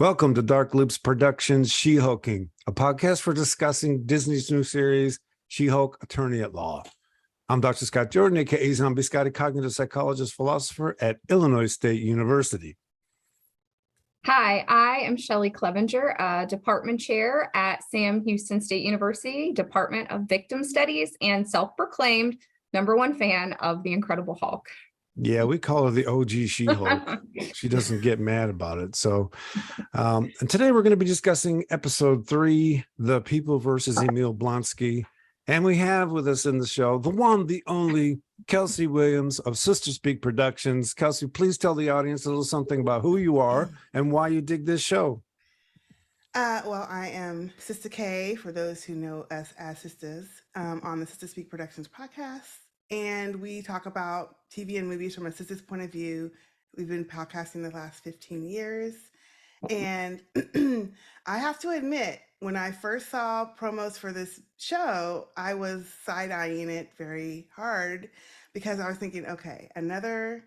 Welcome to Dark Loops Productions She-Hulking, a podcast for discussing Disney's new series, She-Hulk, Attorney at Law. I'm Dr. Scott Jordan, aka Zombie Scotty, cognitive psychologist, philosopher at Illinois State University. Hi, I am Shelley Clevenger, department chair at Sam Houston State University, Department of Victim Studies, and self-proclaimed #1 fan of The Incredible Hulk. Yeah, we call her the OG She-Hulk. She doesn't get mad about it. So, and today we're going to be discussing episode 3, The People versus Emil Blonsky. And we have with us in the show, the one, the only, Kelsey Williams of Sister Speak Productions. Kelsey, please tell the audience a little something about who you are and why you dig this show. Well, I am Sister K, for those who know us as sisters, on the Sister Speak Productions podcast. And we talk about TV and movies from a sister's point of view. We've been podcasting the last 15 years. And I have to admit, when I first saw promos for this show, I was side-eyeing it very hard because I was thinking, okay, another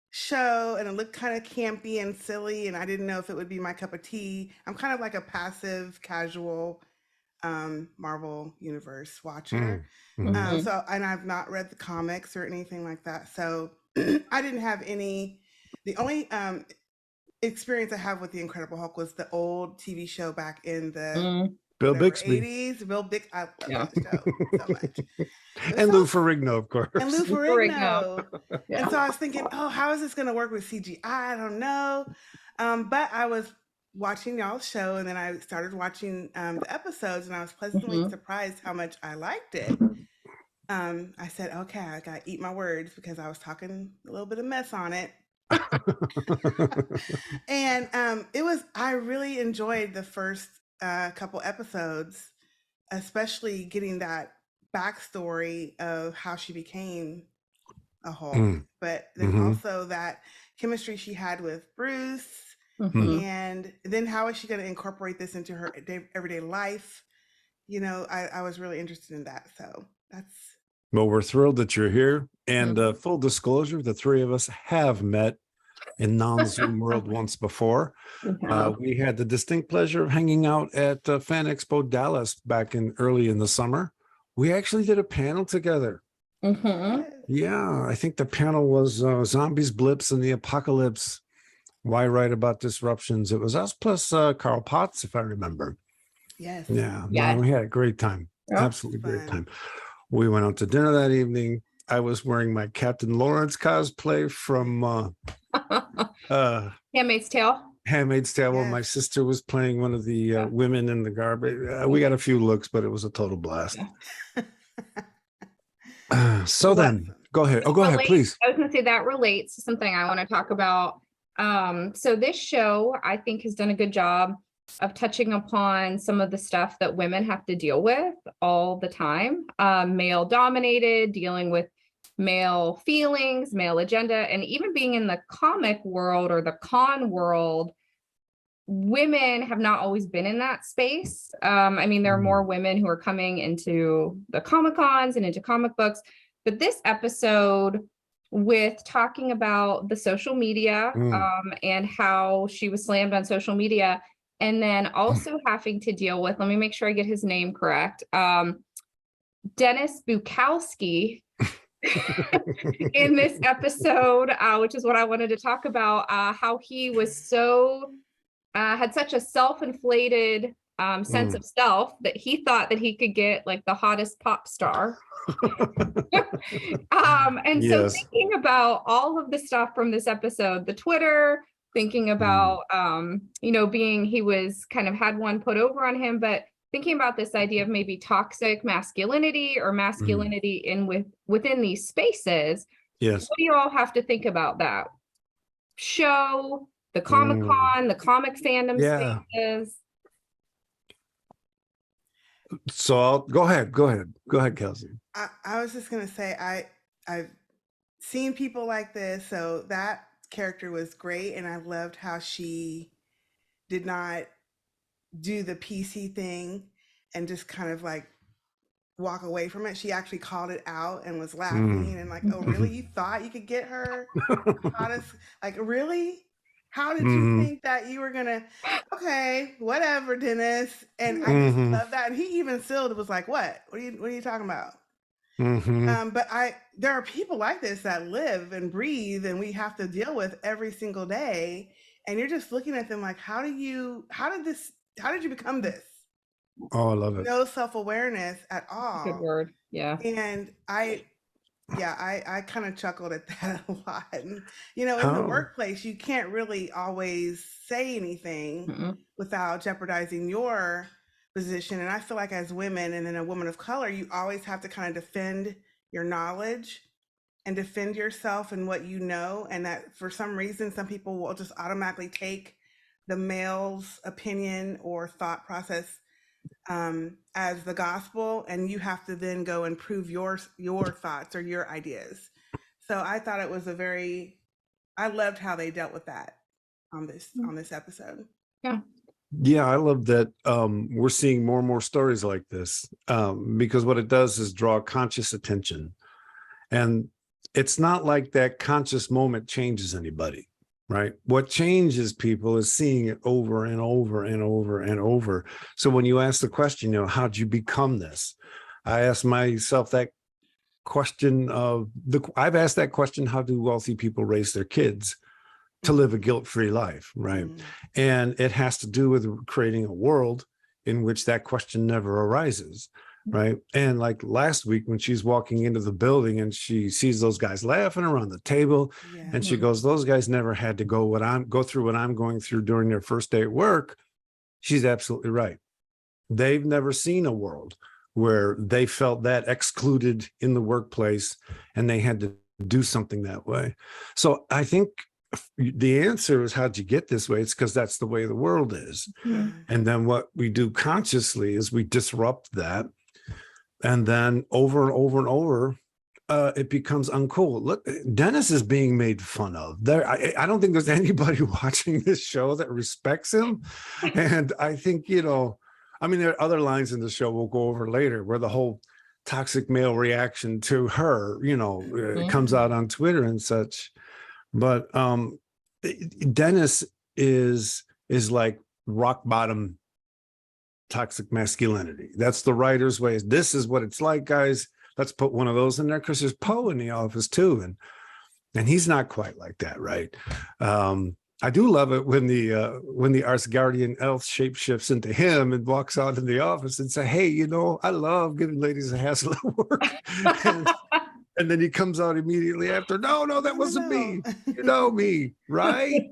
show, and it looked kind of campy and silly, and I didn't know if it would be my cup of tea. I'm kind of like a passive, casual Marvel Universe watcher. So, and I've not read the comics or anything like that. So I didn't have the only experience I have with The Incredible Hulk was the old TV show back in the Bill Bixby. 80s. Bill Bixby. I love that show so much. And Lou Ferrigno, of course. And Lou Ferrigno. And so I was thinking, oh, how is this going to work with CGI? I don't know. But I was watching y'all's show, and then I started watching the episodes, and I was pleasantly surprised how much I liked it. I said, okay, I got to eat my words because I was talking a little bit of mess on it. And I really enjoyed the first couple episodes, especially getting that backstory of how she became a Hulk, but then also that chemistry she had with Bruce, and then how is she going to incorporate this into her everyday life? You know, I was really interested in that. So that's... Well, we're thrilled that you're here. And full disclosure, the three of us have met in non-Zoom world once before. We had the distinct pleasure of hanging out at Fan Expo Dallas back early in the summer. We actually did a panel together. Yeah, I think the panel was Zombies, Blips, and the Apocalypse. Why write about disruptions? It was us plus Carl Potts, if I remember. Yes. Yeah. No, we had a great time. Absolutely great time. We went out to dinner that evening. I was wearing my Captain Lawrence cosplay from Handmaid's Tale. Handmaid's Tale. Well, my sister was playing one of the women in the garbage. We got a few looks, but it was a total blast. So then, go ahead. Oh, go ahead, please. I was going to say that relates to something I want to talk about. So this show, I think, has done a good job of touching upon some of the stuff that women have to deal with all the time. Male dominated, dealing with male feelings, male agenda, and even being in the comic world or the con world, women have not always been in that space. I mean, there are more women who are coming into the Comic Cons and into comic books, but this episode with talking about the social media and how she was slammed on social media, and then also having to deal with, let me make sure I get his name correct, Dennis Bukowski in this episode, which is what I wanted to talk about, how he was had such a self-inflated sense of self that he thought that he could get like the hottest pop star. And so thinking about all of the stuff from this episode, the Twitter, thinking about, he was kind of had one put over on him, but thinking about this idea of maybe toxic masculinity or masculinity within these spaces. Yes. What do you all have to think about that show, the Comic Con, the comic fandom spaces? So I'll go ahead, Kelsey. I was just going to say, I've seen people like this. So that character was great. And I loved how she did not do the PC thing and just kind of like walk away from it. She actually called it out and was laughing and like, oh, really? You thought you could get her? Like, really? How did you think that you were gonna? Okay, whatever, Dennis. And I just love that. And he even still was like, "What? What are you talking about?" But there are people like this that live and breathe, and we have to deal with every single day. And you're just looking at them like, how did you become this? Oh, I love it. No self-awareness at all. Good word. Yeah. And I kind of chuckled at that a lot. And, in the workplace, you can't really always say anything without jeopardizing your position. And I feel like as women and then a woman of color, you always have to kind of defend your knowledge and defend yourself and what you know. And that for some reason, some people will just automatically take the male's opinion or thought process as the gospel, and you have to then go and prove your thoughts or your ideas. So I thought it was I loved how they dealt with that on this episode. Yeah, I love that we're seeing more and more stories like this because what it does is draw conscious attention. And it's not like that conscious moment changes anybody, right? What changes people is seeing it over and over and over and over. So when you ask the question, how'd you become this? I ask myself that question I've asked that question, how do wealthy people raise their kids to live a guilt-free life, right? And it has to do with creating a world in which that question never arises, right? And like last week when she's walking into the building and she sees those guys laughing around the table, and she goes, those guys never had to go through what I'm going through during their first day at work. She's absolutely right. They've never seen a world where they felt that excluded in the workplace and they had to do something that way. So I think the answer is, how'd you get this way? It's because that's the way the world is. And then what we do consciously is we disrupt that. And then over and over and over, it becomes uncool. Look, Dennis is being made fun of. I don't think there's anybody watching this show that respects him. And I think, there are other lines in the show we'll go over later where the whole toxic male reaction to her, comes out on Twitter and such. But Dennis is like rock bottom toxic masculinity. That's the writer's way. This is what it's like, guys. Let's put one of those in there because there's Poe in the office too, and he's not quite like that, right? I do love it when the Asgardian elf shapeshifts into him and walks out in the office and say, "Hey, I love giving ladies a hassle at work." And then he comes out immediately after, no, that wasn't me. You know me, right?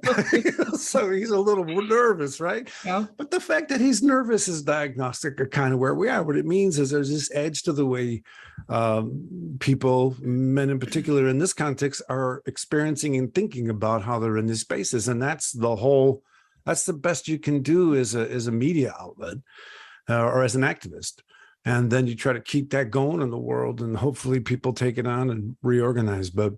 So he's a little nervous, right? Yeah. But the fact that he's nervous is diagnostic of kind of where we are. What it means is there's this edge to the way people, men in particular in this context, are experiencing and thinking about how they're in these spaces. And that's the best you can do as a media outlet or as an activist. And then you try to keep that going in the world, and hopefully people take it on and reorganize. But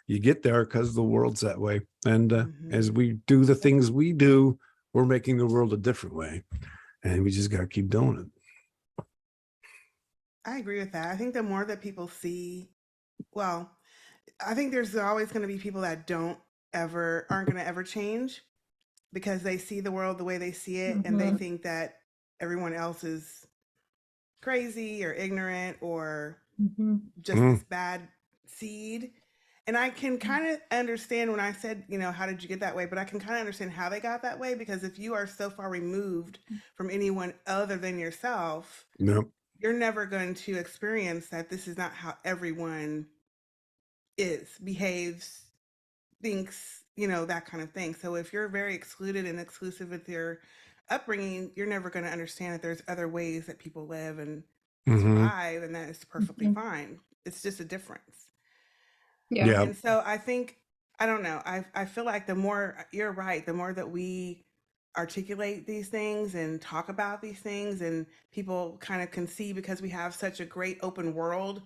you get there because the world's that way. And as we do the things we do, we're making the world a different way. And we just got to keep doing it. I agree with that. I think the more that people see, I think there's always going to be people that aren't going to ever change because they see the world the way they see it, and they think that everyone else is crazy or ignorant or just this bad seed. And I can kind of understand when I said, how did you get that way? But I can kind of understand how they got that way, because if you are so far removed from anyone other than yourself, you're never going to experience that this is not how everyone behaves, thinks, that kind of thing. So if you're very excluded and exclusive with your upbringing, you're never going to understand that there's other ways that people live and survive, and that is perfectly fine. It's just a difference. Yeah. And so I think, I don't know, I feel like the more, you're right, the more that we articulate these things and talk about these things, and people kind of can see, because we have such a great open world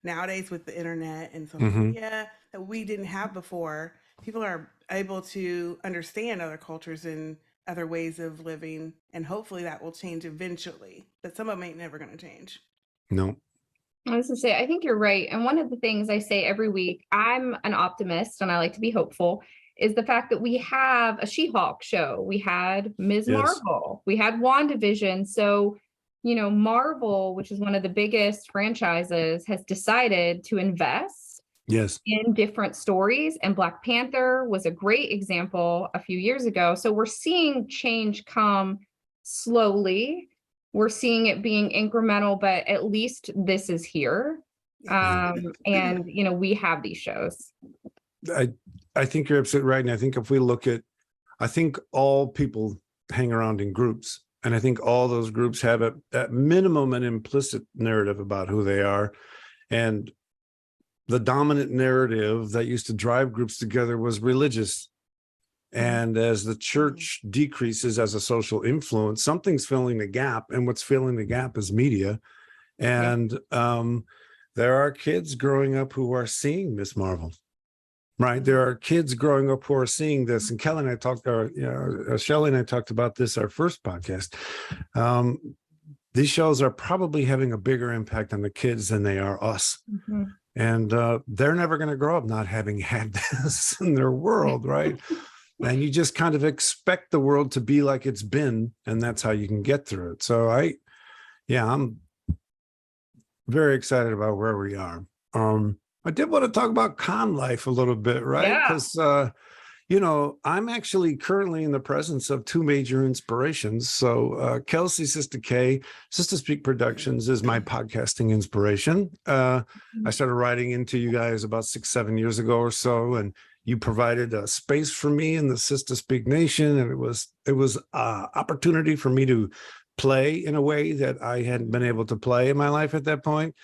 nowadays with the internet and social media that we didn't have before, people are able to understand other cultures and other ways of living, and hopefully that will change eventually, but some of them ain't never going to change. No. I was going to say, I think you're right. And one of the things I say every week, I'm an optimist and I like to be hopeful. is the fact that we have a She-Hulk show. We had Ms. Yes. Marvel. We had WandaVision. So, you know, Marvel, which is one of the biggest franchises, has decided to invest Yes. in different stories. And Black Panther was a great example a few years ago. So we're seeing change come slowly. We're seeing it being incremental, but at least this is here. And, you know, we have these shows. I think you're absolutely right. And I think if we look at, I think all people hang around in groups. And I think all those groups have at minimum an implicit narrative about who they are. And the dominant narrative that used to drive groups together was religious. And as the church decreases as a social influence, something's filling the gap. And what's filling the gap is media. And there are kids growing up who are seeing Miss Marvel. Right. There are kids growing up who are seeing this. And Kelly and I talked, Shelley and I talked about this, our first podcast. These shows are probably having a bigger impact on the kids than they are us. Mm-hmm. And they're never going to grow up not having had this in their world. Right. And you just kind of expect the world to be like it's been. And that's how you can get through it. So I'm very excited about where we are. I did want to talk about con life a little bit, right? Because, you know, I'm actually currently in the presence of two major inspirations. So Kelsey, Sister K, Sister Speak Productions is my podcasting inspiration. I started writing into you guys about 6-7 years ago or so, and you provided a space for me in the Sister Speak Nation. And it was opportunity for me to play in a way that I hadn't been able to play in my life at that point.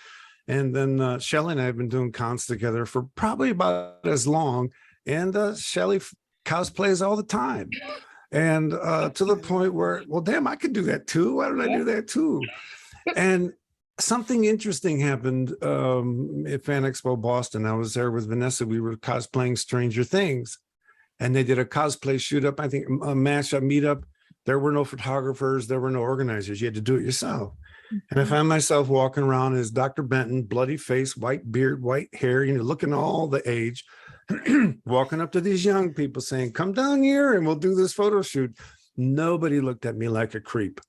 And then Shelley and I have been doing cons together for probably about as long. And Shelley cosplays all the time. And to the point where, well, damn, I could do that too. Why don't I do that too? And something interesting happened at Fan Expo Boston. I was there with Vanessa. We were cosplaying Stranger Things. And they did a cosplay shoot up, I think a mashup meetup. There were no photographers. There were no organizers. You had to do it yourself. And I found myself walking around as Dr. Benton, bloody face, white beard, white hair, you know, looking all the age, walking up to these young people saying, come down here and we'll do this photo shoot. Nobody looked at me like a creep.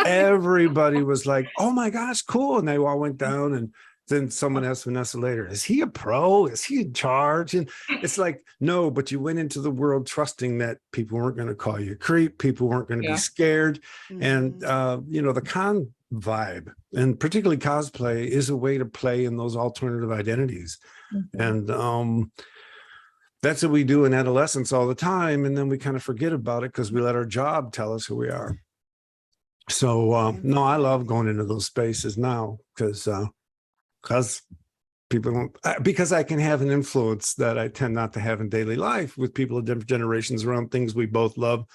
Everybody was like, oh my gosh, cool. And they all went down, and then someone asked Vanessa later, is he a pro? Is he in charge? And it's like, no, but you went into the world trusting that people weren't going to call you a creep. People weren't going to be scared. Mm-hmm. And, you know, the con vibe, and particularly cosplay, is a way to play in those alternative identities. Mm-hmm. And that's what we do in adolescence all the time. And then we kind of forget about it because we let our job tell us who we are. So, no, I love going into those spaces now because people don't, because I can have an influence that I tend not to have in daily life with people of different generations around things we both love.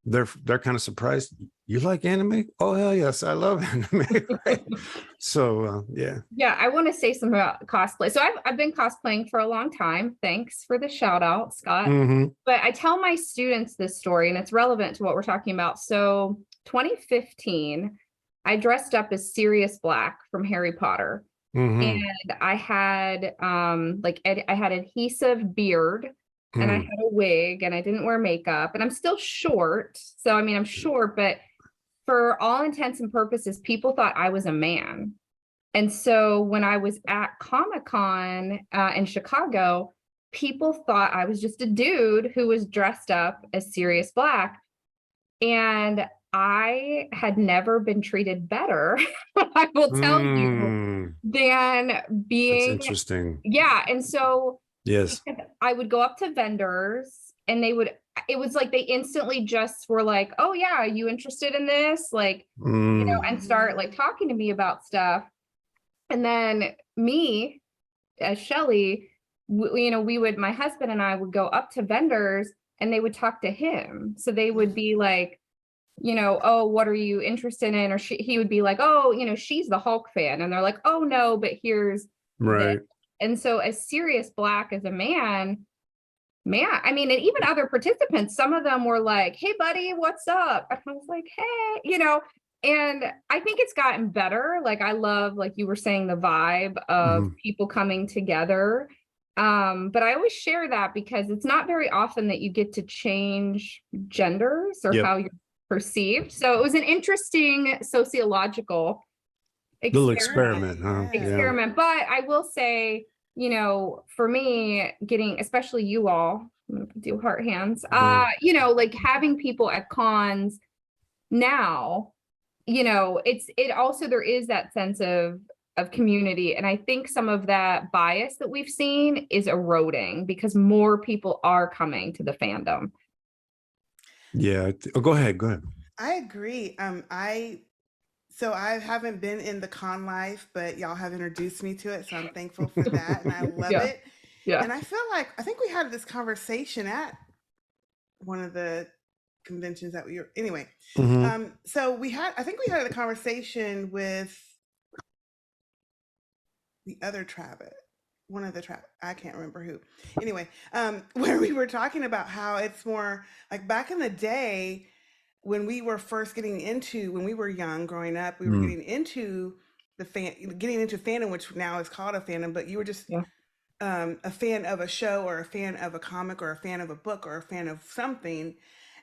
They're kind of surprised. You like anime? Oh, hell yes, I love anime. Right? So, yeah. Yeah, I want to say something about cosplay. So I've been cosplaying for a long time. Thanks for the shout out, Scott. Mm-hmm. But I tell my students this story, and it's relevant to what we're talking about. So 2015, I dressed up as Sirius Black from Harry Potter. Mm-hmm. And I had I had adhesive beard, and I had a wig, and I didn't wear makeup, and I'm still short. So, I mean, I'm short, but for all intents and purposes, people thought I was a man. And so when I was at Comic-Con in Chicago, people thought I was just a dude who was dressed up as Sirius Black. And I had never been treated better, I will tell you, than being. That's interesting. Yeah. And so yes, I would go up to vendors, and it was like they instantly just were like, oh yeah, are you interested in this? Like, you know, and start like talking to me about stuff. And then me, as Shelley, you know, my husband and I would go up to vendors, and they would talk to him. So they would be like, you know, oh, what are you interested in? Or he would be like, oh, you know, she's the Hulk fan. And they're like, oh no, but here's right. this. And so as Sirius Black as a man, I mean, and even other participants, some of them were like, hey buddy, what's up? And I was like, hey, you know, and I think it's gotten better. Like, I love, like you were saying, the vibe of people coming together. But I always share that because it's not very often that you get to change genders or Yep. how you're perceived. So it was an interesting sociological Little experiment, huh? Yeah. experiment. But I will say, you know, for me, getting, especially you all, I'm gonna do heart hands, you know, like having people at cons now, you know, it also, there is that sense of community. And I think some of that bias that we've seen is eroding because more people are coming to the fandom. Yeah. Oh, go ahead. Go ahead. I agree. So I haven't been in the con life, but y'all have introduced me to it, so I'm thankful for that, and I love Yeah. it. Yeah. And I feel like I think we had this conversation at one of the conventions that we were anyway. Mhm. So I think we had a conversation with the other Travis, one of the I can't remember who. Anyway, where we were talking about how it's more like back in the day when we were first when we were young growing up, we were getting into fandom, which now is called a fandom, but you were just a fan of a show or a fan of a comic or a fan of a book or a fan of something,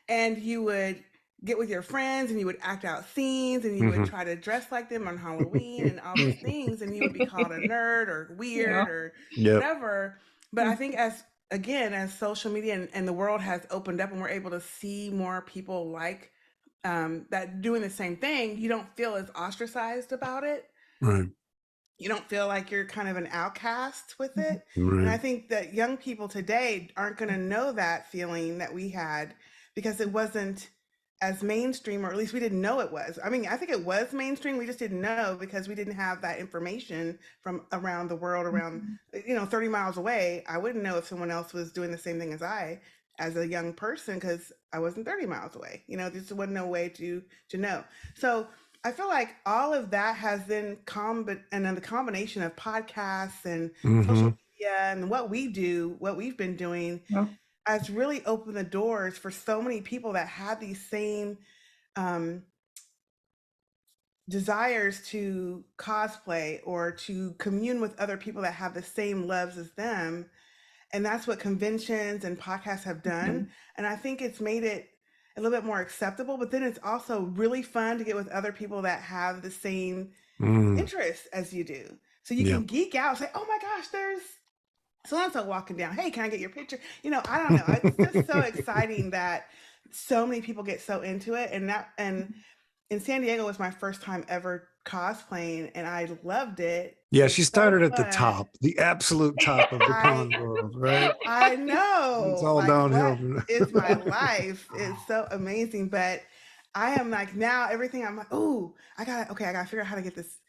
and you would get with your friends and you would act out scenes and you would try to dress like them on Halloween and all these things, and you would be called a nerd or weird or whatever. But I think as social media and the world has opened up and we're able to see more people like that doing the same thing, you don't feel as ostracized about it. Right. You don't feel like you're kind of an outcast with it. Right. And I think that young people today aren't going to know that feeling that we had because it wasn't as mainstream, or at least we didn't know it was. I mean, I think it was mainstream. We just didn't know because we didn't have that information from around the world, around, 30 miles away. I wouldn't know if someone else was doing the same thing as a young person, because I wasn't 30 miles away. There just wasn't no way to know. So I feel like all of that has been and then the combination of podcasts and social media and what we've been doing has really opened the doors for so many people that have these same desires to cosplay or to commune with other people that have the same loves as them. And that's what conventions and podcasts have done. And I think it's made it a little bit more acceptable, but then it's also really fun to get with other people that have the same interests as you do. So you can geek out, say, oh my gosh, there's so-and-so walking down. Hey, can I get your picture? I don't know. It's just so exciting that so many people get so into it. And in San Diego was my first time ever cosplaying, and I loved it. Yeah, she started at the top, the absolute top of the con world, right? I know. It's all downhill. It's my life. It's so amazing. But I am like, now everything, I'm like, oh, I gotta figure out how to get this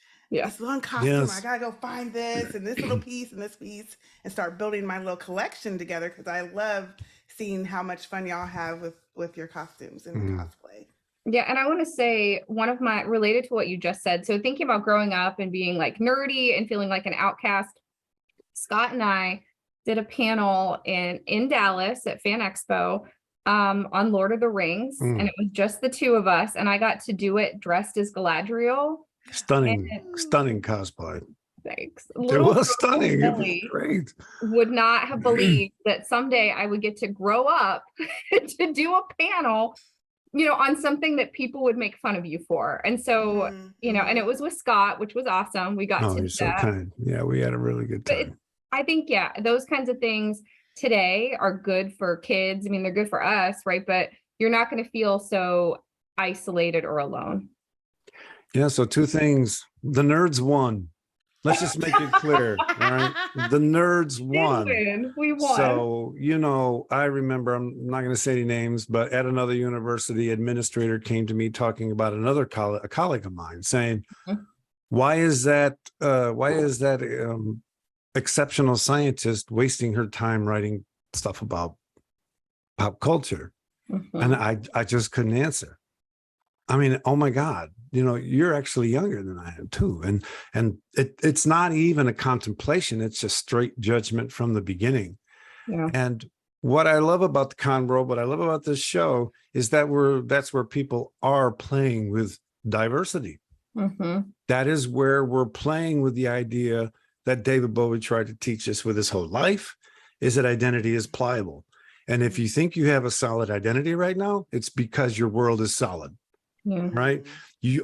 one costume. Yes. I gotta go find this and this little piece and this piece and start building my little collection together, because I love seeing how much fun y'all have with your costumes and cosplay. Yeah. And I want to say related to what you just said. So thinking about growing up and being like nerdy and feeling like an outcast, Scott and I did a panel in Dallas at Fan Expo on Lord of the Rings. And it was just the two of us. And I got to do it dressed as Galadriel. Stunning cosplay. Thanks. It was stunning. It was great. Would not have believed that someday I would get to grow up to do a panel on something that people would make fun of you for. And so, and it was with Scott, which was awesome. We got to you're so kind. Yeah, we had a really good time. I think, those kinds of things today are good for kids. I mean, they're good for us, right? But you're not going to feel so isolated or alone. Yeah, so two things. The nerds won. Let's just make it clear, all right? The nerds won. We won. So, I remember, I'm not going to say any names, but at another university, administrator came to me talking about a colleague of mine, saying, why is that exceptional scientist wasting her time writing stuff about pop culture? And I just couldn't answer. I mean, oh my God, you're actually younger than I am too. And it's not even a contemplation. It's just straight judgment from the beginning. Yeah. And what I love about the con world, what I love about this show is that that's where people are playing with diversity. That is where we're playing with the idea that David Bowie tried to teach us with his whole life is that identity is pliable. And if you think you have a solid identity right now, it's because your world is solid, right?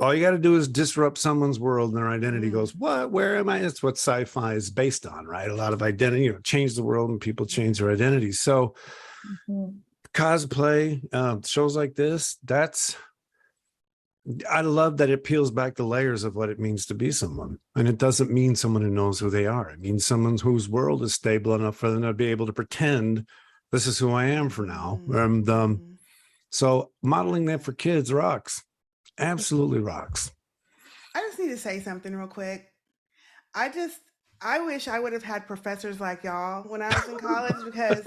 All you got to do is disrupt someone's world and their identity goes, what, where am I? That's what sci-fi is based on, right? A lot of identity, change the world and people change their identities. So cosplay, shows like this, I love that it peels back the layers of what it means to be someone. And it doesn't mean someone who knows who they are. It means someone whose world is stable enough for them to be able to pretend this is who I am for now. And so modeling that for kids rocks. Absolutely rocks. I just need to say something real quick. I wish I would have had professors like y'all when I was in college, because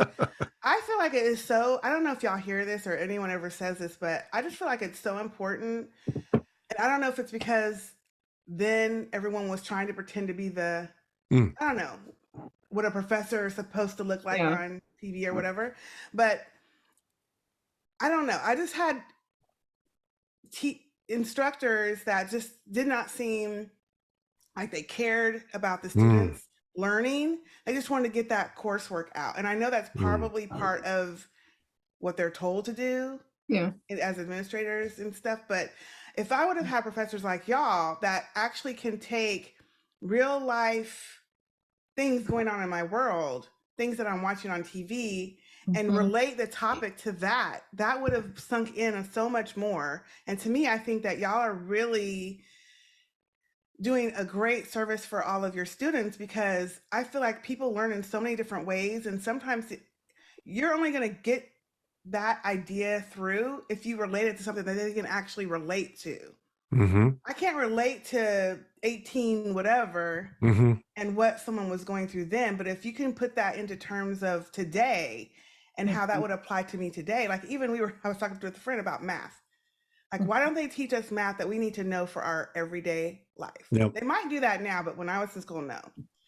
I feel like it is so, I don't know if y'all hear this or anyone ever says this, but I just feel like it's so important. And I don't know if it's because then everyone was trying to pretend to be I don't know, what a professor is supposed to look like on TV or whatever. But I don't know. I just had instructors that just did not seem like they cared about the students learning. They just wanted to get that coursework out. And I know that's probably part of what they're told to do as administrators and stuff. But if I would have had professors like y'all that actually can take real life things going on in my world, things that I'm watching on TV, and relate the topic to that, that would have sunk in so much more. And to me, I think that y'all are really doing a great service for all of your students, because I feel like people learn in so many different ways. And sometimes you're only going to get that idea through if you relate it to something that they can actually relate to. I can't relate to 18 whatever and what someone was going through then, but if you can put that into terms of today and how that would apply to me today, like even I was talking to a friend about math. Like, why don't they teach us math that we need to know for our everyday life? They might do that now, but when I was in school, no.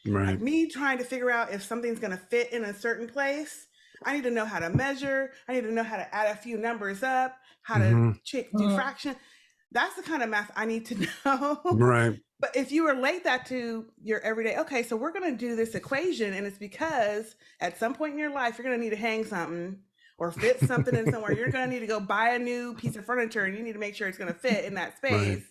Like me trying to figure out if something's going to fit in a certain place, I need to know how to measure. I need to know how to add a few numbers up, how to do fraction. That's the kind of math I need to know. But if you relate that to your everyday, okay, so we're going to do this equation, and it's because at some point in your life, you're going to need to hang something or fit something in somewhere. You're going to need to go buy a new piece of furniture, and you need to make sure it's going to fit in that space.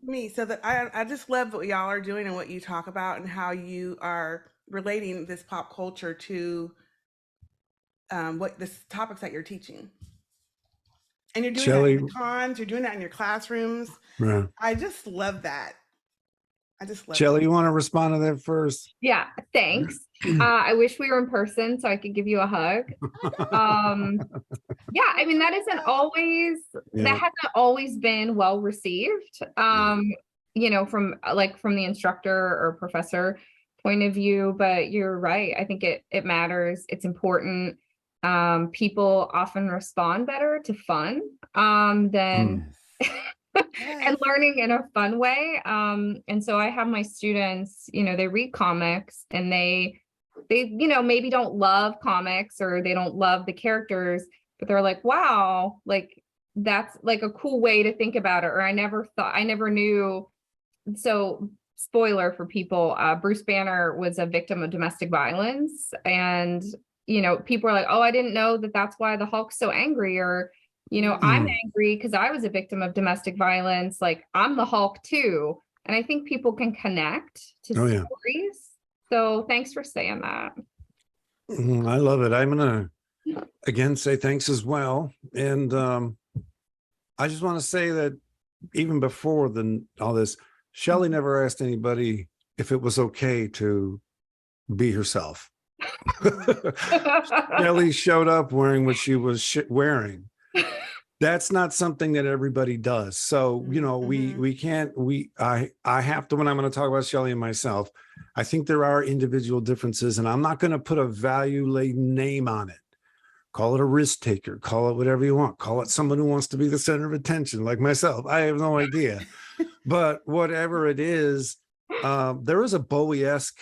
Me, so that I just love what y'all are doing and what you talk about and how you are relating this pop culture to what the topics that you're teaching. And you're doing that in the cons, you're doing that in your classrooms. I just love that. Shelly, you want to respond to that first? Yeah, thanks. I wish we were in person so I could give you a hug. Yeah, I mean, that hasn't always been well received, you know, from the instructor or professor point of view, but you're right. I think it matters. It's important. People often respond better to fun than and learning in a fun way. And so I have my students, you know, they read comics and they, you know, maybe don't love comics or they don't love the characters, but they're like, wow, like that's like a cool way to think about it. Or I never knew. So spoiler for people, Bruce Banner was a victim of domestic violence. And, you know, people are like, oh, I didn't know that that's why the Hulk's so angry. Or, you know, I'm angry because I was a victim of domestic violence. Like I'm the Hulk too. And I think people can connect to stories. So thanks for saying that. I love it. I'm going to again say thanks as well. And I just want to say that even before all this, Shelly never asked anybody if it was okay to be herself. Shelly showed up wearing what she was wearing. That's not something that everybody does. So, you know, I have to, when I'm going to talk about Shelly and myself, I think there are individual differences, and I'm not going to put a value-laden name on it. Call it a risk taker, call it whatever you want, call it someone who wants to be the center of attention like myself. I have no idea. But whatever it is, there is a Bowie-esque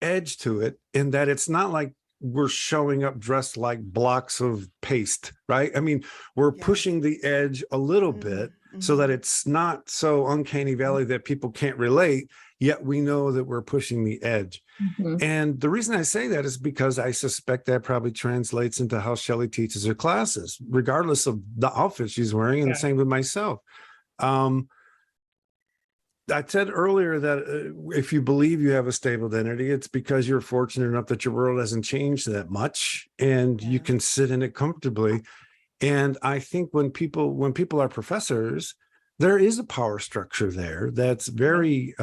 edge to it in that it's not like we're showing up dressed like blocks of paste, right? I mean, we're pushing the edge a little bit so that it's not so uncanny valley that people can't relate. yet we know that we're pushing the edge. Mhm. And the reason I say that is because I suspect that probably translates into how Shelley teaches her classes, regardless of the outfit she's wearing, and Yeah. the same with myself. I said earlier that if you believe you have a stable identity, it's because you're fortunate enough that your world hasn't changed that much and you can sit in it comfortably. And I think when people are professors, there is a power structure there that's very,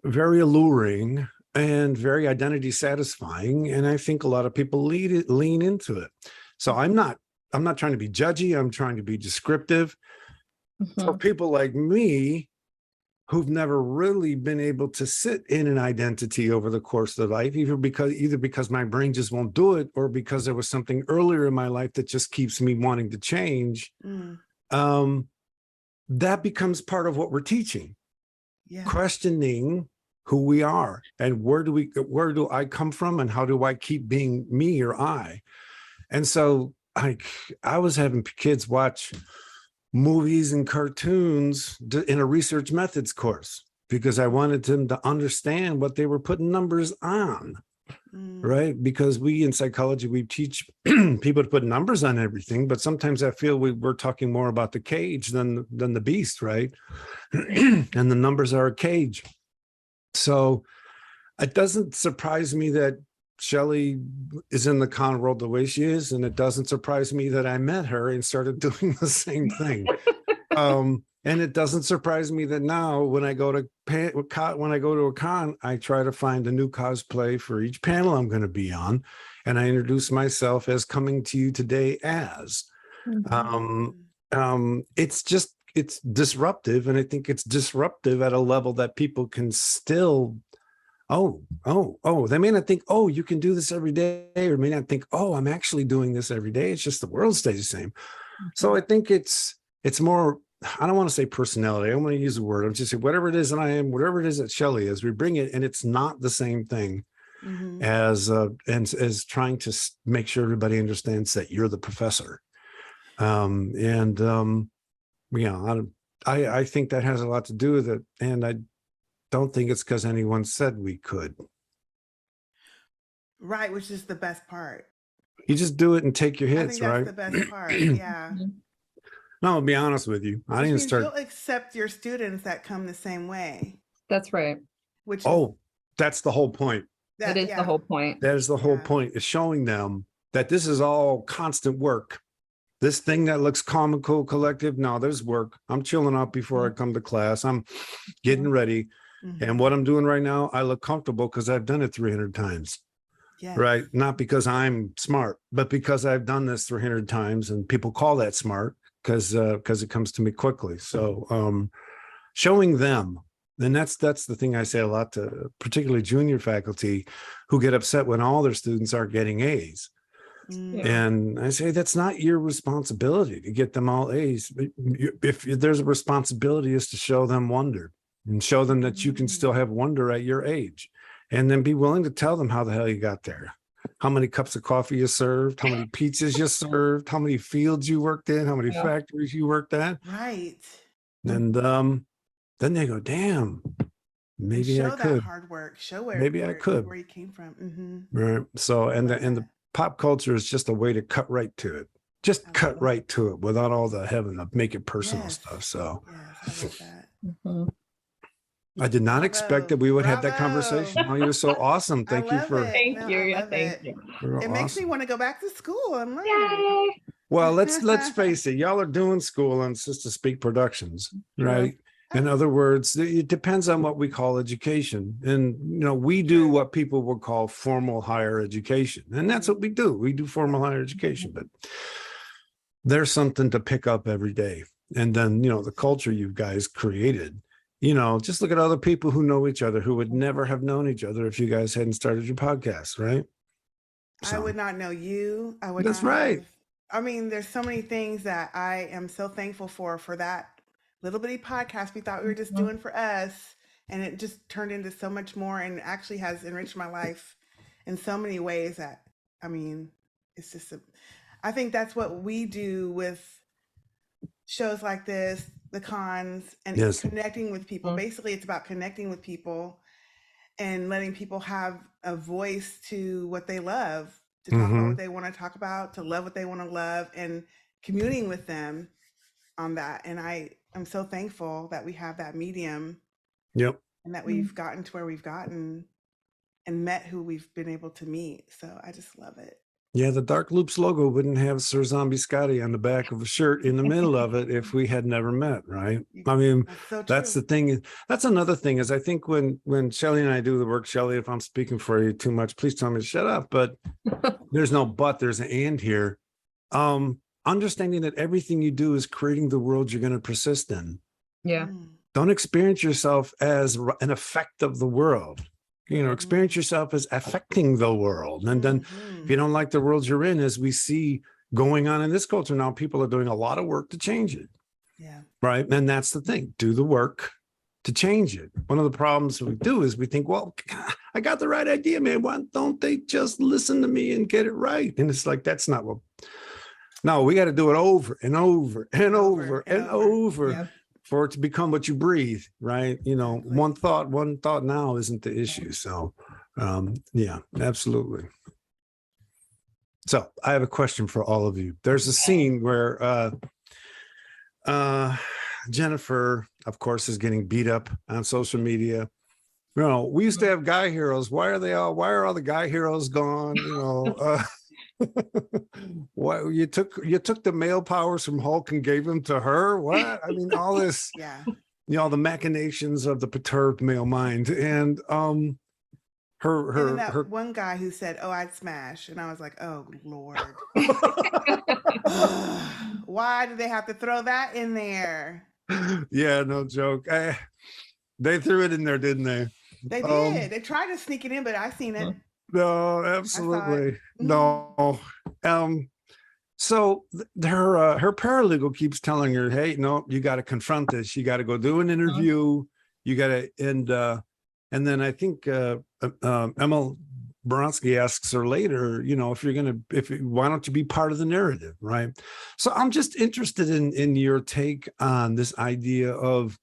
very alluring and very identity satisfying. And I think a lot of people lean into it. So I'm not trying to be judgy. I'm trying to be descriptive. For Mhm. people like me, who've never really been able to sit in an identity over the course of life, either because my brain just won't do it, or because there was something earlier in my life that just keeps me wanting to change. That becomes part of what we're teaching. Questioning who we are and where do I come from and how do I keep being me or I? And so I was having kids watch movies and cartoons in a research methods course because I wanted them to understand what they were putting numbers on, right? Because we in psychology, we teach people to put numbers on everything, but sometimes I feel we're talking more about the cage than the beast, right? And the numbers are a cage. So it doesn't surprise me that Shelley is in the con world the way she is, and it doesn't surprise me that I met her and started doing the same thing. And it doesn't surprise me that now when I go to a con, I try to find a new cosplay for each panel I'm going to be on, and I introduce myself as coming to you today as. It's disruptive, and I think it's disruptive at a level that people can still. They may not think, oh, you can do this every day, or may not think, oh, I'm actually doing this every day. It's just the world stays the same. So I think it's more, I don't want to say personality. I don't want to use the word. I'm just saying whatever it is that I am, whatever it is that Shelley is, we bring it, and it's not the same thing as trying to make sure everybody understands that you're the professor. I think that has a lot to do with it. And I don't think it's because anyone said we could. Right, which is the best part. You just do it and take your I hits, think that's right? the best part. Yeah. No, I'll be honest with you. I Which didn't means start. you'll accept your students that come the same way. That's right. Which that's the whole point. That is the whole point. That is the whole point, is showing them that this is all constant work. This thing that looks calm and cool, collective, no, there's work. I'm chilling out before I come to class. I'm getting ready. And what I'm doing right now, I look comfortable because I've done it 300 times. Right? Not because I'm smart, but because I've done this 300 times, and people call that smart because it comes to me quickly. So showing them, and that's the thing I say a lot to particularly junior faculty who get upset when all their students are getting A's. And I say that's not your responsibility to get them all A's. If there's a responsibility, is to show them wonder and show them that you can still have wonder at your age, and then be willing to tell them how the hell you got there, how many cups of coffee you served, how many pizzas you served, how many fields you worked in, how many factories you worked at. Right. And then they go, damn, maybe I could. That hard work. Show where I could. Where you came from. Right. So and the pop culture is just a way to cut right to it. Just cut right to it without all the having to make it personal stuff. So yes, I love that. I did not expect that we would have that conversation. Oh, you're so awesome. Thank you for thank you. It makes me want to go back to school and learn. Yay. Well, let's face it, y'all are doing school on Sister Speak Productions, right? In other words, it depends on what we call education. And we do what people would call formal higher education. And that's what we do. We do formal higher education, but there's something to pick up every day. And then, the culture you guys created, just look at other people who know each other, who would never have known each other if you guys hadn't started your podcast, right? So, I would not know you. That's right. I mean, there's so many things that I am so thankful for that little bitty podcast we thought we were just doing for us. And it just turned into so much more, and actually has enriched my life in so many ways that, I mean, it's just, I think that's what we do with shows like this, the cons, and Yes. connecting with people. Basically, it's about connecting with people and letting people have a voice to what they love, to talk about what they want to talk about, to love what they want to love, and communing with them on that. And I'm so thankful that we have that medium. Yep. And that we've gotten to where we've gotten and met who we've been able to meet. So I just love it. Yeah, the Dark Loops logo wouldn't have Sir Zombie Scotty on the back of a shirt in the middle of it if we had never met, right? I mean, that's the thing. That's another thing is I think when Shelly and I do the work, Shelly, if I'm speaking for you too much, please tell me to shut up. But there's no but, there's an and here. Understanding that everything you do is creating the world you're going to persist in. Yeah. Don't experience yourself as an effect of the world. Experience yourself as affecting the world. And then if you don't like the world you're in, as we see going on in this culture now, people are doing a lot of work to change it. Yeah. Right. And that's the thing. Do the work to change it. One of the problems we do is we think, well, I got the right idea, man. Why don't they just listen to me and get it right? And it's like, that's not what. No, we got to do it over and over and over and over. Yep. For it to become what you breathe, right? One thought now isn't the issue. So, yeah, absolutely. So I have a question for all of you. There's a scene where Jennifer, of course, is getting beat up on social media. We used to have guy heroes. Why are all the guy heroes gone? Why you took the male powers from Hulk and gave them to her? What? I mean, all this, the machinations of the perturbed male mind. And her one guy who said, "Oh, I'd smash," and I was like, "Oh Lord, why did they have to throw that in there?" Yeah, no joke. They threw it in there, didn't they? They did. They tried to sneak it in, but I seen it. No, absolutely. No. So her paralegal keeps telling her, hey, no, you got to confront this. You got to go do an interview. You got to, and then I think Emil Blonsky asks her later, why don't you be part of the narrative, right? So I'm just interested in your take on this idea of,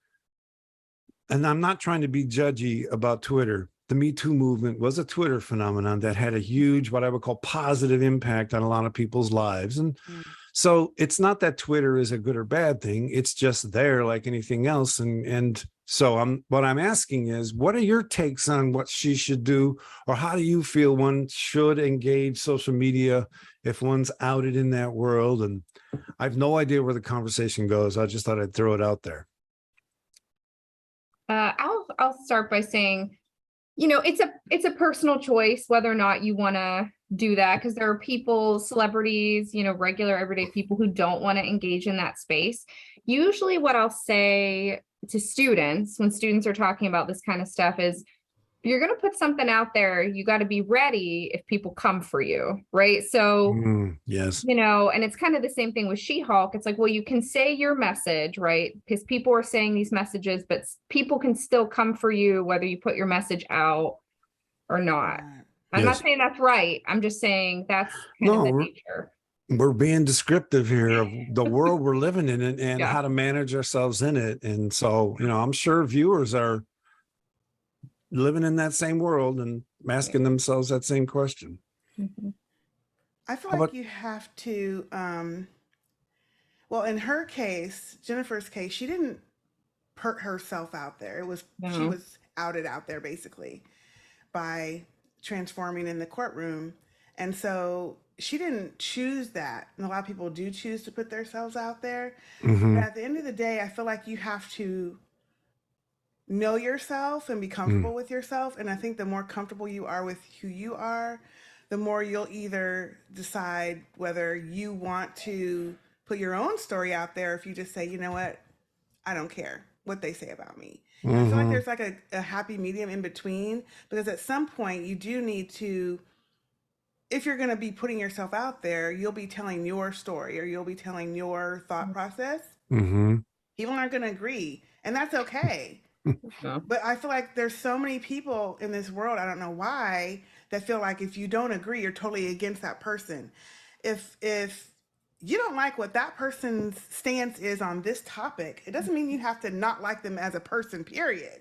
and I'm not trying to be judgy about Twitter. The Me Too movement was a Twitter phenomenon that had a huge, what I would call positive impact on a lot of people's lives. And so it's not that Twitter is a good or bad thing. It's just there like anything else. And so what I'm asking is, what are your takes on what she should do? Or how do you feel one should engage social media if one's outed in that world? And I have no idea where the conversation goes. I just thought I'd throw it out there. I'll start by saying, it's a personal choice whether or not you want to do that, because there are people, celebrities, regular everyday people who don't want to engage in that space. Usually what I'll say to students when students are talking about this kind of stuff is, if you're going to put something out there, you got to be ready if people come for you, right? So, yes, and it's kind of the same thing with She-Hulk. It's like, well, you can say your message, right? Because people are saying these messages, but people can still come for you whether you put your message out or not. I'm not saying that's right. I'm just saying that's kind of the nature. We're being descriptive here of the world we're living in and how to manage ourselves in it. And so, I'm sure viewers are living in that same world and asking themselves that same question. I feel like you have to, well, in her case, Jennifer's case, she didn't put herself out there. She was outed out there basically by transforming in the courtroom. And so she didn't choose that. And a lot of people do choose to put themselves out there. But at the end of the day, I feel like you have to know yourself and be comfortable with yourself. And I think the more comfortable you are with who you are, the more you'll either decide whether you want to put your own story out there, if you just say, you know what, I don't care what they say about me. I feel like there's like a happy medium in between, because at some point you do need to, if you're going to be putting yourself out there, you'll be telling your story or you'll be telling your thought process. People aren't going to agree, and that's okay. But I feel like there's so many people in this world, I don't know why, that feel like if you don't agree, you're totally against that person. If you don't like what that person's stance is on this topic, it doesn't mean you have to not like them as a person, period.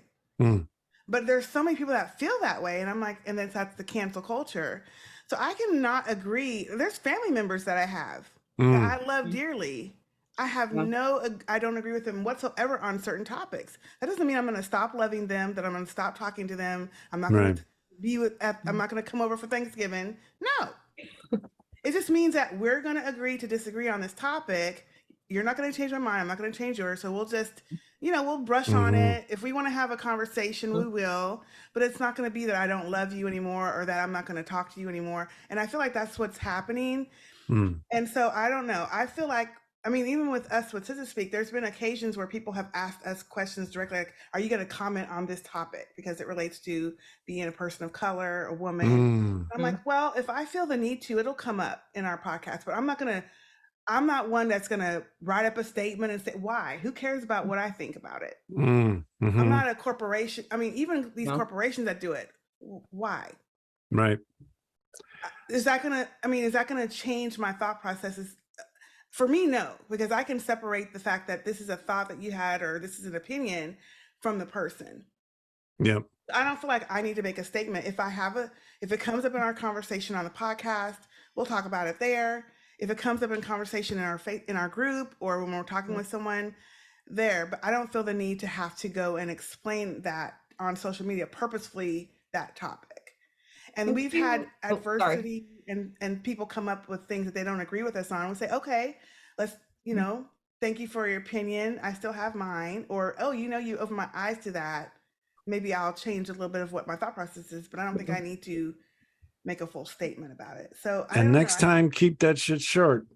But there's so many people that feel that way. And I'm like, and that's the cancel culture. So I cannot agree. There's family members that I have that I love dearly. I have I don't agree with them whatsoever on certain topics. That doesn't mean I'm going to stop loving them, that I'm going to stop talking to them. I'm not going to I'm not going to come over for Thanksgiving. No. It just means that we're going to agree to disagree on this topic. You're not going to change my mind. I'm not going to change yours. So we'll just, we'll brush on it. If we want to have a conversation, we will. But it's not going to be that I don't love you anymore or that I'm not going to talk to you anymore. And I feel like that's what's happening. And so I don't know. I feel like, even with us with Sister Speak, there's been occasions where people have asked us questions directly, like, are you going to comment on this topic? Because it relates to being a person of color, a woman. I'm like, well, if I feel the need to, it'll come up in our podcast, but I'm not one that's going to write up a statement and say, why? Who cares about what I think about it? I'm not a corporation. Even these corporations that do it, why? Right. Is that going to change my thought processes? For me, no, because I can separate the fact that this is a thought that you had or this is an opinion from the person. Yeah. I don't feel like I need to make a statement. If it comes up in our conversation on the podcast, we'll talk about it there. If it comes up in conversation in our group or when we're talking with someone there, but I don't feel the need to have to go and explain that on social media purposefully, that topic. And we've had adversity and people come up with things that they don't agree with us on. We say, okay, let's, thank you for your opinion. I still have mine. Or, you opened my eyes to that. Maybe I'll change a little bit of what my thought process is, but I don't think I need to make a full statement about it. So next time, keep that shit short.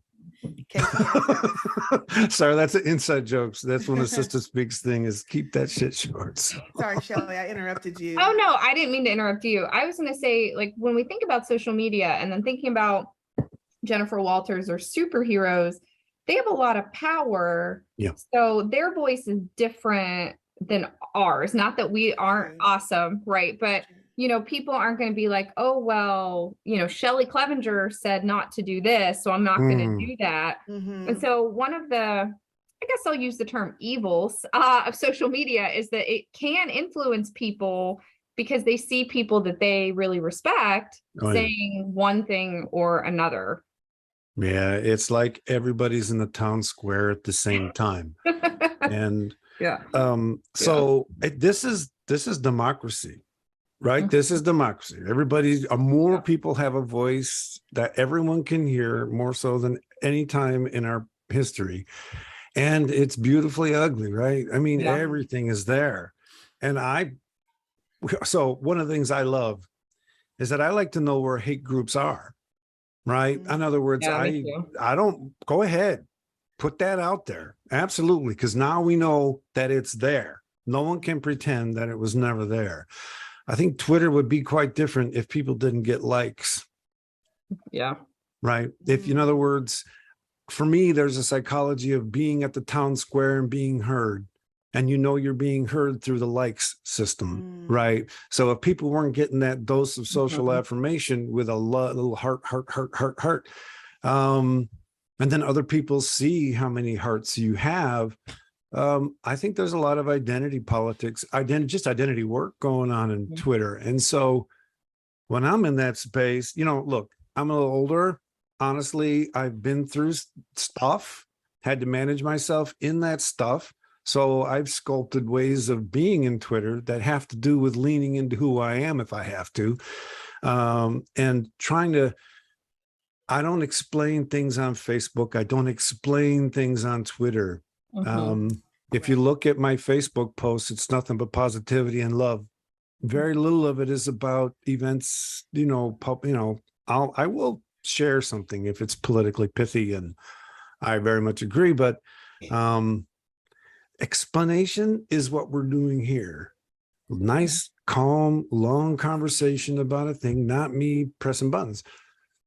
Sorry, that's an inside joke. So that's when the Sister Speaks thing is keep that shit short. So. Sorry, Shelly, I interrupted you. Oh no, I didn't mean to interrupt you. I was going to say, like, when we think about social media and then thinking about Jennifer Walters or superheroes, they have a lot of power. Yeah. So their voice is different than ours. Not that we aren't awesome, right? But people aren't going to be like, oh, well, Shelley Clevenger said not to do this, so I'm not going to do that. And so one of the, I guess I'll use the term evils of social media is that it can influence people because they see people that they really respect saying one thing or another. Yeah, it's like everybody's in the town square at the same time. And so this is democracy. Right. This is democracy. More people have a voice that everyone can hear more so than any time in our history. And it's beautifully ugly, right? Everything is there. And so one of the things I love is that I like to know where hate groups are, right? In other words, I don't go ahead, put that out there. Absolutely. Because now we know that it's there. No one can pretend that it was never there. I think Twitter would be quite different if people didn't get likes. Yeah. Right. If, in other words, for me, there's a psychology of being at the town square and being heard. And you're being heard through the likes system, right? So if people weren't getting that dose of social affirmation with a little heart, and then other people see how many hearts you have, I think there's a lot of identity politics, identity work going on in Twitter. And so when I'm in that space, look, I'm a little older. Honestly, I've been through stuff, had to manage myself in that stuff. So I've sculpted ways of being in Twitter that have to do with leaning into who I am if I have to, and trying to, I don't explain things on Facebook. I don't explain things on Twitter. If you look at my Facebook posts, it's nothing but positivity and love. Very little of it is about events, I will share something if it's politically pithy, and I very much agree, but explanation is what we're doing here. Nice, calm, long conversation about a thing, not me pressing buttons.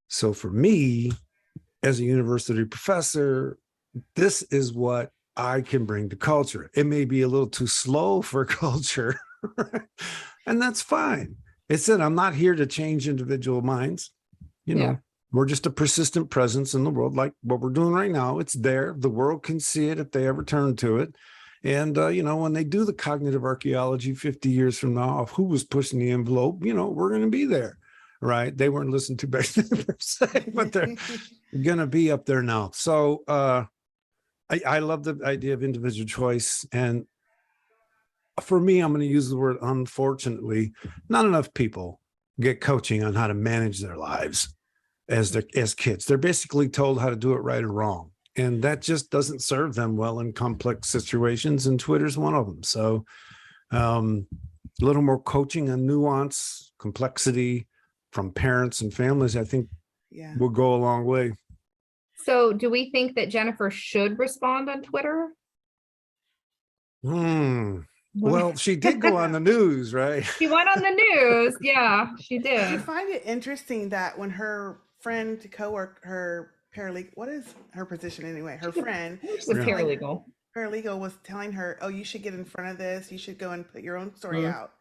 So for me, as a university professor, this is what I can bring to culture. It may be a little too slow for culture, and that's fine. It's that I'm not here to change individual minds. We're just a persistent presence in the world, like what we're doing right now. It's there. The world can see it if they ever turn to it. And, when they do the cognitive archaeology 50 years from now of who was pushing the envelope, we're going to be there, right? They weren't listened to back then per se, but they're going to be up there now. So I love the idea of individual choice. And for me, I'm going to use the word unfortunately, not enough people get coaching on how to manage their lives as kids. They're basically told how to do it right or wrong. And that just doesn't serve them well in complex situations. And Twitter's one of them. So a little more coaching on nuance, complexity from parents and families, I think will go a long way. So do we think that Jennifer should respond on Twitter? Well, she did go on the news, right? She went on the news. Yeah, she did. I find it interesting that when her friend, coworker, her paralegal, what is her position anyway? Her friend, she's a paralegal. Paralegal was telling her, "Oh, you should get in front of this. You should go and put your own story out."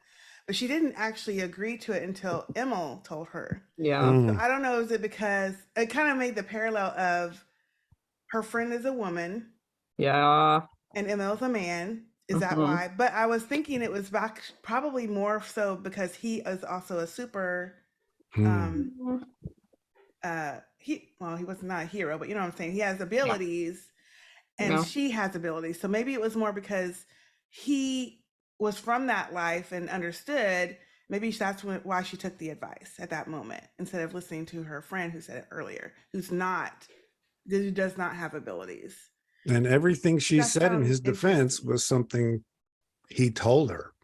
But she didn't actually agree to it until Emil told her. Yeah. So I don't know, is it because it kind of made the parallel of her friend is a woman. Yeah. And Emil's a man. Is that why? But I was thinking it was back probably more so because he is also a super he was not a hero, but you know what I'm saying? He has abilities and she has abilities. So maybe it was more because he was from that life and understood. Maybe that's why she took the advice at that moment instead of listening to her friend who said it earlier, who does not have abilities. And everything she said in his defense was something he told her.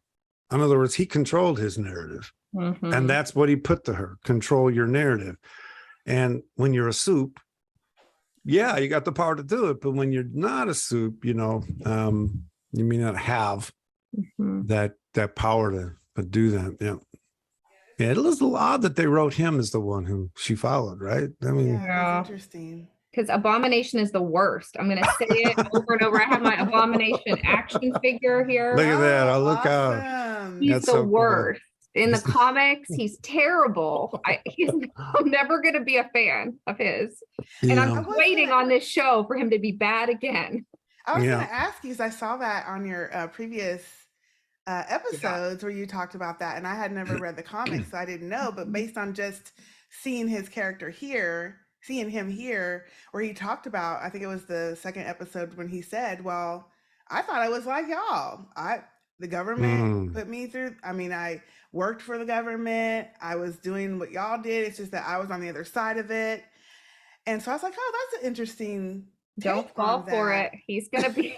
In other words, he controlled his narrative. And that's what he put to her: control your narrative. And when you're a soup, you got the power to do it. But when you're not a soup, you may not have that power to do that. Yeah, it was odd that they wrote him as the one who she followed, right? I mean, that's interesting. Because Abomination is the worst. I'm going to say it over and over. I have my Abomination action figure here. Look at that. I'll look out. He's That's the so worst. Cool. In the comics, he's terrible. I'm never going to be a fan of his. And I'm waiting on this show for him to be bad again. I was going to ask you, because I saw that on your previous episodes where you talked about that, and I had never read the comics, so I didn't know. But based on just seeing his character here, seeing him here, where he talked about, I think it was the second episode when he said, well, I thought I was like y'all. The government put me through. I mean, I worked for the government. I was doing what y'all did. It's just that I was on the other side of it. And so I was like, oh, that's an interesting. Don't fall for it. He's going to be,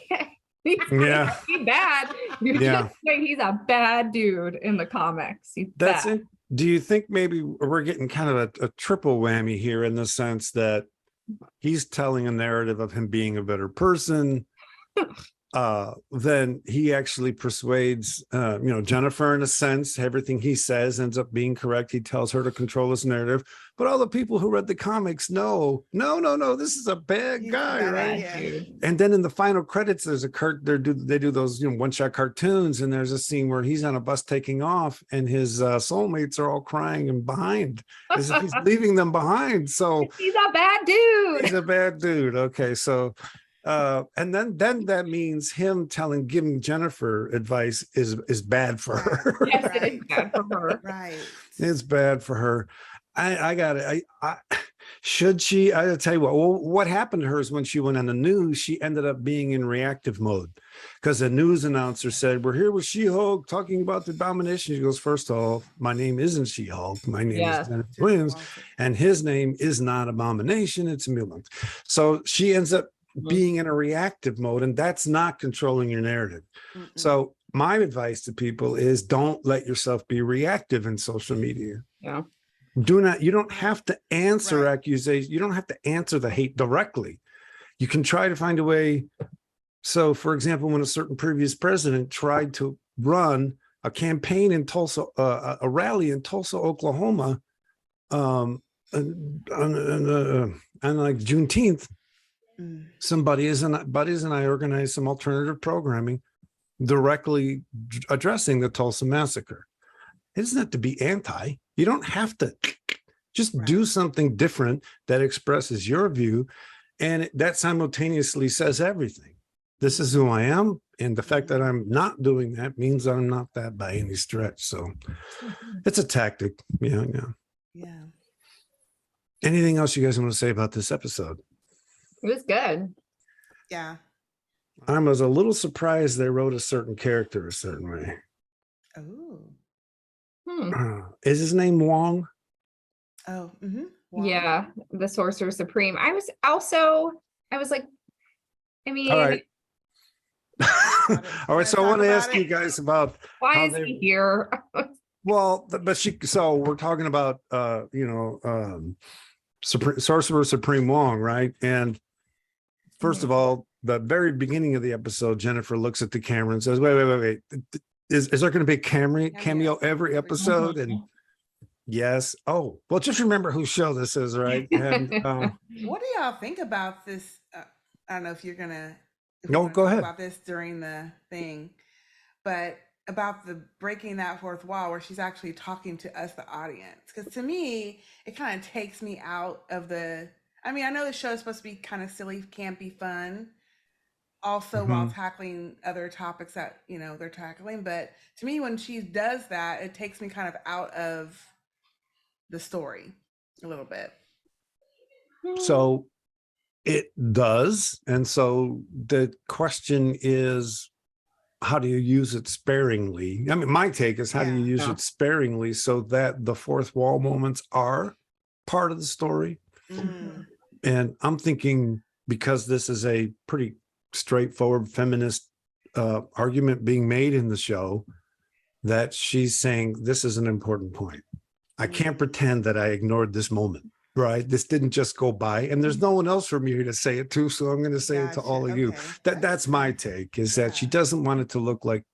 he's gonna be bad. He's a bad dude in the comics. He's that's bad. it. Do you think maybe we're getting kind of a triple whammy here in the sense that he's telling a narrative of him being a better person? Then he actually persuades, Jennifer in a sense. Everything he says ends up being correct. He tells her to control his narrative. But all the people who read the comics know, no, this is a bad guy, right? Yeah. And then in the final credits, there's they do those one-shot cartoons, and there's a scene where he's on a bus taking off, and his soulmates are all crying and behind, as if he's leaving them behind. So he's a bad dude. He's a bad dude. Okay, so. And then that means him giving Jennifer advice is bad for her. Yes, it is bad for her. Right. It's bad for her. I got it. Should she? I tell you what happened to her is when she went on the news, she ended up being in reactive mode because the news announcer said, "We're here with She-Hulk talking about the Abomination." She goes, "First off, my name isn't She-Hulk. My name is Dennis Williams, and his name is not Abomination. It's Emil." So she ends up being in a reactive mode, and that's not controlling your narrative. So my advice to people is don't let yourself be reactive in social media. You don't have to answer accusations. You don't have to answer the hate directly. You can try to find a way. So for example, when a certain previous president tried to run a campaign in Tulsa, a rally in Tulsa, Oklahoma, on like Juneteenth, some buddies and I organized some alternative programming directly addressing the Tulsa massacre. It doesn't have to be anti. You don't have to Just Right. do something different that expresses your view. And that simultaneously says everything. This is who I am. And the fact that I'm not doing that means I'm not that by any stretch. So it's a tactic. Yeah. Yeah. Anything else you guys want to say about this episode? It was good. Yeah. I was a little surprised they wrote a certain character a certain way. Oh. Is his name Wong? Oh. Mm-hmm. Yeah, the Sorcerer Supreme. I was like, I mean, All right. All right. So I want to ask you guys about why how is he here? well, but so we're talking about Sorcerer Supreme Wong, right? And first of all, the very beginning of the episode, Jennifer looks at the camera and says, wait. Is there going to be a cameo every episode? And yes. Oh, well, just remember whose show this is, right? And what do y'all think about this? I don't know if you're gonna go ahead about this during the thing, but about the breaking that fourth wall where she's actually talking to us, the audience. Because to me, it kind of takes me out of the. I mean, I know the show is supposed to be kind of silly, campy, fun, also while tackling other topics that they're tackling. But to me, when she does that, it takes me kind of out of the story a little bit. So it does. And so the question is, how do you use it sparingly? I mean, my take is how do you use it sparingly so that the fourth wall moments are part of the story? And I'm thinking, because this is a pretty straightforward feminist argument being made in the show, that she's saying this is an important point. I can't pretend that I ignored this moment, right? This didn't just go by, and there's no one else from here to say it to, so I'm going to say it to all of you. That's my take, is that she doesn't want it to look like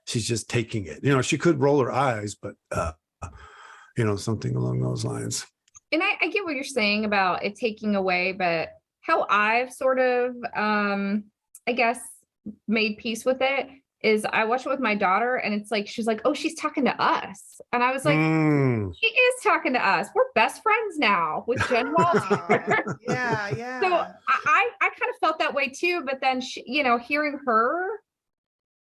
she's just taking it. She could roll her eyes, but something along those lines. And I get what you're saying about it taking away, but how I've sort of, I guess, made peace with it is I watch it with my daughter, and it's like, she's like, oh, she's talking to us. And I was like, she is talking to us. We're best friends now with Jen Walter. Yeah. So I kind of felt that way too. But then, hearing her,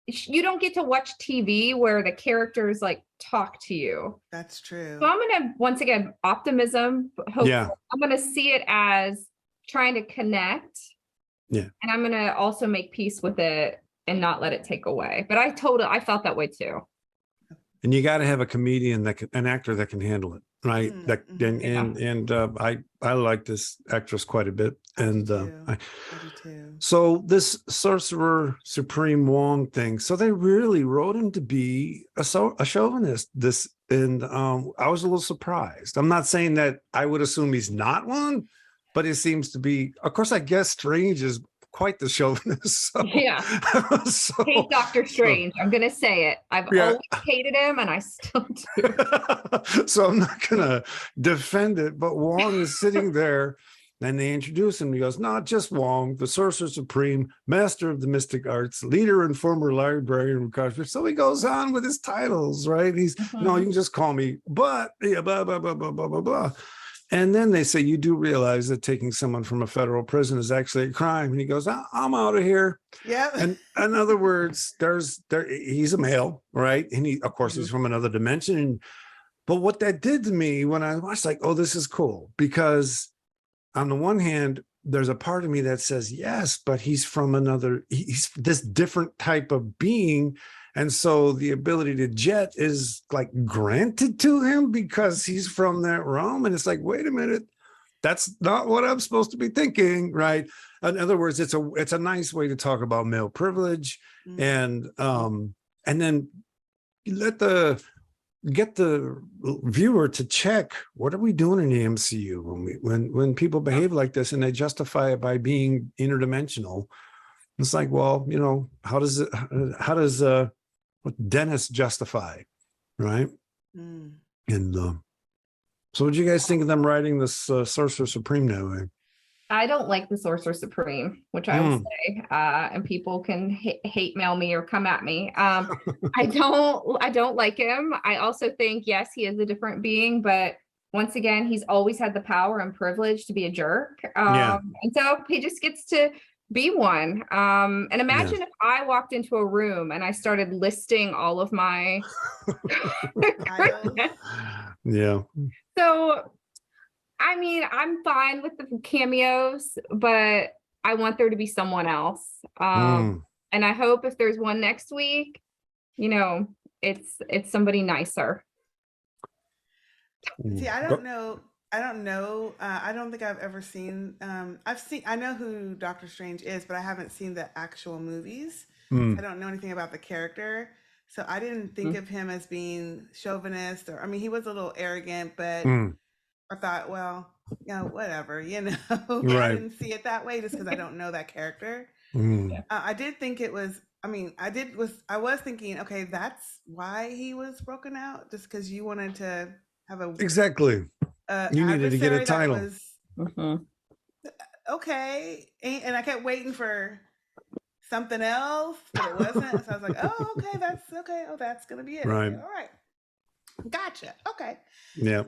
you don't get to watch TV where the characters like talk to you. That's true. So I'm going to, once again, optimism. Hope. Yeah. I'm going to see it as trying to connect. Yeah. And I'm going to also make peace with it and not let it take away. But I felt that way too. And you got to have a comedian an actor that can handle it, right? I like this actress quite a bit. I do too. So this Sorcerer Supreme Wong thing, so they really wrote him to be a chauvinist. I was a little surprised. I'm not saying that I would assume he's not one, but it seems to be. Of course, I guess Strange is quite the chauvinist. So, hate Dr. Strange. I'm gonna say it. I've always hated him, and I still do. So I'm not gonna defend it, but Wong is sitting there, and they introduce him. He goes, "Not just Wong, the Sorcerer Supreme, Master of the Mystic Arts, Leader and former Librarian of Cosmos." So he goes on with his titles, right? He's no, you can just call me, but blah blah blah blah blah blah blah. And then they say, you do realize that taking someone from a federal prison is actually a crime. And he goes, I'm out of here. Yeah. And in other words, he's a male, right? And of course, he's from another dimension. But what that did to me when I was like, oh, this is cool. Because on the one hand, there's a part of me that says, yes, but he's this different type of being. And so the ability to jet is like granted to him because he's from that realm. And it's like, wait a minute, that's not what I'm supposed to be thinking, right? In other words, it's a nice way to talk about male privilege, and then get the viewer to check, what are we doing in the MCU when people behave like this and they justify it by being interdimensional? It's like, well, how does what Dennis justify, right? And so what do you guys think of them writing this Sorcerer Supreme that way? I don't like the Sorcerer Supreme, which I will say, and people can hate mail me or come at me. I don't like him. I also think, yes, he is a different being, but once again, he's always had the power and privilege to be a jerk. Yeah. And so he just gets to be one. And imagine if I walked into a room and I started listing all of my Yeah. So I mean, I'm fine with the cameos, but I want there to be someone else. And I hope if there's one next week, you know, it's somebody nicer. See, I don't know. I don't think I've ever seen. I know who Doctor Strange is, but I haven't seen the actual movies. I don't know anything about the character, so I didn't think of him as being chauvinist, or I mean, he was a little arrogant, but I thought, well, you know, whatever, you know. Right. I didn't see it that way just because I don't know that character. I did think it was. I mean, I was thinking, okay, that's why he was broken out, just because you wanted to have a exactly. You needed to get a title. Okay, and I kept waiting for something else, but it wasn't. So I was like, oh, okay, that's okay. Oh, that's gonna be it. Right. Okay, all right, gotcha. Okay. Yeah.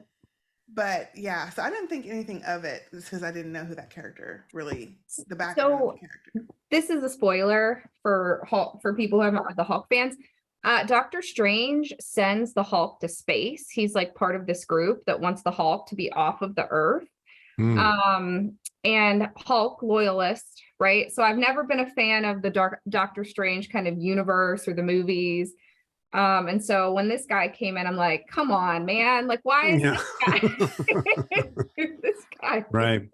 But yeah, so I didn't think anything of it just because I didn't know who that character really, the background of the character. This is a spoiler for Hulk, for people who haven't read the Hulk fans. Doctor Strange sends the Hulk to space. He's like part of this group that wants the Hulk to be off of the Earth. And Hulk loyalist, right? So I've never been a fan of the Doctor Strange kind of universe or the movies. And so when this guy came in, I'm like, come on, man. Like, why is this guy? This guy. Right.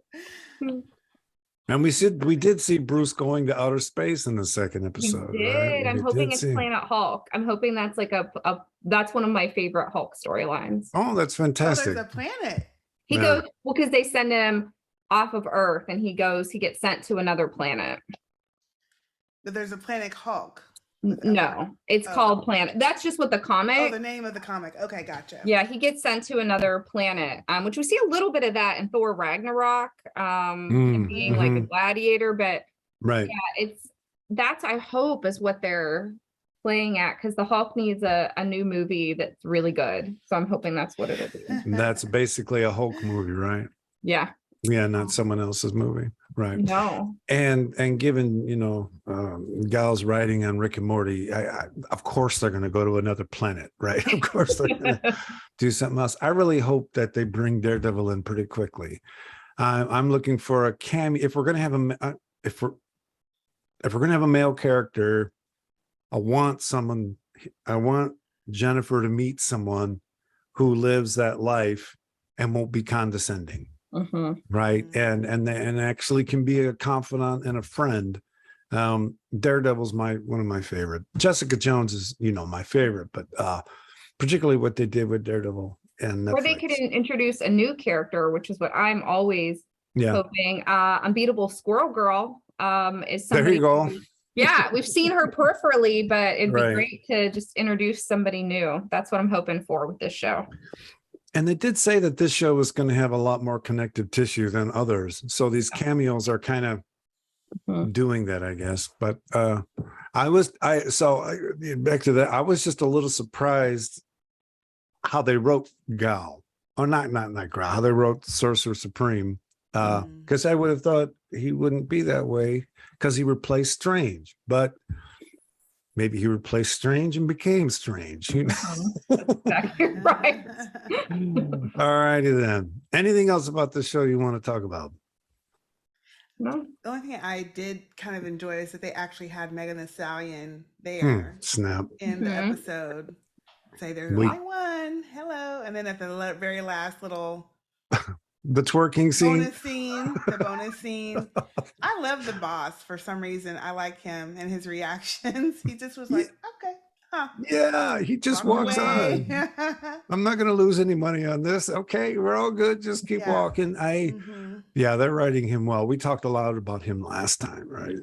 And we did see Bruce going to outer space in the second episode. We did. Right? I'm hoping it's Planet Hulk. I'm hoping that's like that's one of my favorite Hulk storylines. Oh, that's fantastic. Oh, there's a planet. He goes, well, because they send him off of Earth and he gets sent to another planet. But there's a Planet Hulk. No, it's called Planet. That's just what the comic. Oh, the name of the comic. Okay, gotcha. Yeah, he gets sent to another planet, which we see a little bit of that in Thor Ragnarok, him being like a gladiator. But yeah, that's I hope is what they're playing at, because the Hulk needs a new movie that's really good. So I'm hoping that's what it'll be. That's basically a Hulk movie, right? Yeah. Yeah, not someone else's movie. Right. No. And given, you know, Gal's writing on Rick and Morty, of course they're going to go to another planet, right? Of course they're going to do something else. I really hope that they bring Daredevil in pretty quickly. I'm looking for a cameo. If we're going to have if we're going to have a male character, I want Jennifer to meet someone who lives that life and won't be condescending. Right. And actually can be a confidant and a friend. Daredevil's one of my favorite. Jessica Jones is, you know, my favorite, but particularly what they did with Daredevil and Netflix. Or they could introduce a new character, which is what I'm always hoping. Unbeatable Squirrel Girl is somebody. There you go. Yeah, we've seen her peripherally, but it'd be great to just introduce somebody new. That's what I'm hoping for with this show. And they did say that this show is going to have a lot more connective tissue than others. So these cameos are kind of doing that, I guess. But back to that, I was just a little surprised how they wrote Gal, or not Gal, how they wrote Sorcerer Supreme. Because I would have thought he wouldn't be that way because he replaced Strange. But maybe he replaced Strange and became Strange. You know? That's exactly right. All righty then. Anything else about the show you want to talk about? No. The only thing I did kind of enjoy is that they actually had Megan Thee Stallion there. Snap. In the episode. Say there's only one. Hello. And then at the very last little the twerking scene. The bonus scene. I love the boss for some reason. I like him and his reactions. He just was like, okay, huh. Yeah, he just walks on. I'm not going to lose any money on this. Okay, we're all good. Just keep walking. Yeah, they're writing him well. We talked a lot about him last time, right?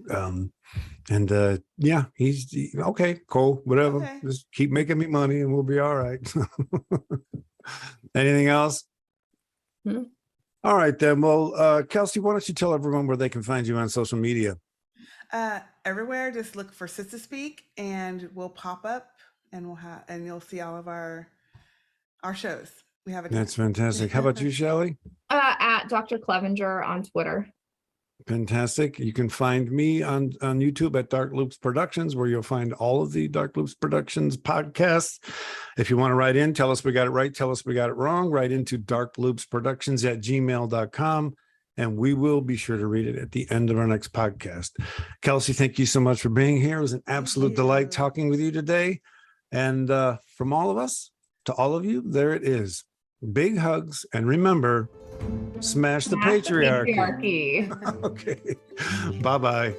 He's okay, cool, whatever. Okay. Just keep making me money and we'll be all right. Anything else? All right, then. Well, Kelsey, why don't you tell everyone where they can find you on social media? Everywhere, just look for Sister Speak, and we'll pop up, and you'll see all of our shows. We have a That's fantastic. How about you, Shelley? At Dr. Clevenger on Twitter. Fantastic. You can find me on YouTube at Dark Loops Productions, where you'll find all of the Dark Loops Productions podcasts. If you want to write in, tell us we got it right, tell us we got it wrong, write into darkloopsproductions@gmail.com, and we will be sure to read it at the end of our next podcast. Kelsey, thank you so much for being here. It was an absolute delight talking with you today. And from all of us to all of you, there it is. Big hugs. And remember, smash the patriarchy. Okay. Bye-bye.